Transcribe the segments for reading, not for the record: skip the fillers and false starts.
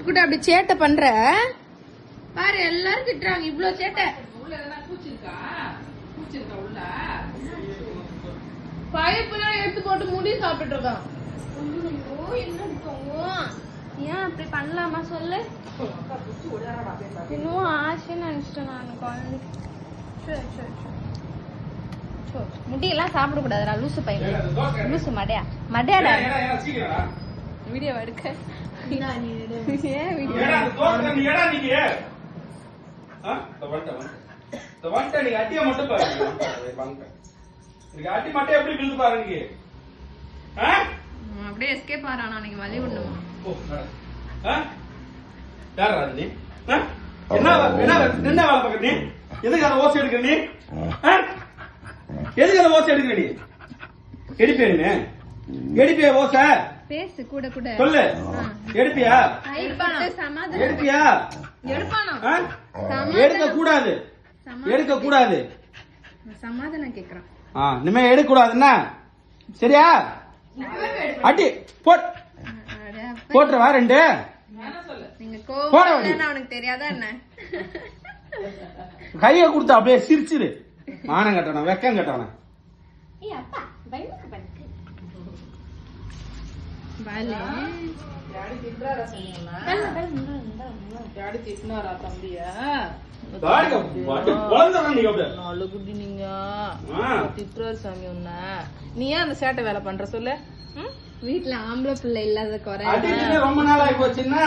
கூட அப்படி சேட்டை பண்ற பாரு, எல்லாரும் திட்டுறாங்க. இவ்வளவு சேட்டை உள்ள எதனா பூச்சிருக்கா உள்ள பைப்புலாம் எடுத்து போட்டு முடி சாப்பிட்டு இருக்கான். ஏன் அப்படி பண்ணலாமா சொல்லு? இன்னும் ஆசைன்னு நினைச்சிட்டேன் நான் குழந்தைக்கு. முடியெல்லாம் சாப்பிட கூடாதுடா லூசு பையன், லூசு மடையா மடையாடா. வீடியோ எடுக்க ஏன் வீடியோ அப்படியே எஸ்கேப் ஆறானா? நீங்க வலி விடணுமா? என்ன வேலை பார்க்க நீ? எதுக்கு அதை ஓசை எடுக்கிற நீ? எதுக்கு அதை ஓசை எடுக்கிற நீ? எடுப்பியா? எடுப்பியா ஓசை? பேசு கூட கூட சொல்லு. எடுப்பியா? எடுப்பியா? எடுக்க கூடாது, எடுக்க கூடாது. சமாதானம் கேக்குறான். இனிமே எடுக்க கூடாதுன்னா சரியா? அடி போட்டுருவா ரெண்டு. நீங்க கோவம் அவனுக்கு தெரியாதா என்ன? கைய கொடுத்தா அப்படியே சிரிச்சிரு. மானம் கட்டணும், வெக்கம் கட்டணும். நீ ஏன் அந்த சேட்டை வேலை பண்ற சொல்லு? வீட்டுல ஆம்பளை பிள்ளை இல்லாத குறை ரொம்ப நாள் ஆகி போச்சுன்னா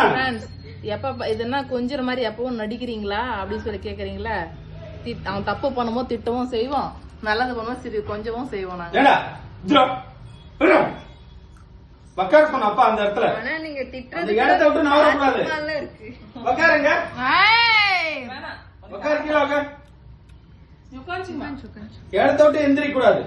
எப்ப இதுன்னா கொஞ்சம் மாதிரி எப்பவும் நடிக்கிறீங்களா அப்படின்னு சொல்லி கேக்குறீங்களா? அவன் தப்பு பண்ணும்போது திட்டவும் செய்வோம், நல்லது பண்ணுவோம், சரி கொஞ்சமும் செய்வோம். நாங்க உட்கார சொன்ன அப்பா அந்த இடத்துல. ஆனா நீங்க அந்த இடத்த விட்டு நவரக்கூடாது. இருக்கு. உட்காருங்க, உட்காரு, கீழே உட்காரு. இடத்த விட்டு எந்திரிக்க கூடாது.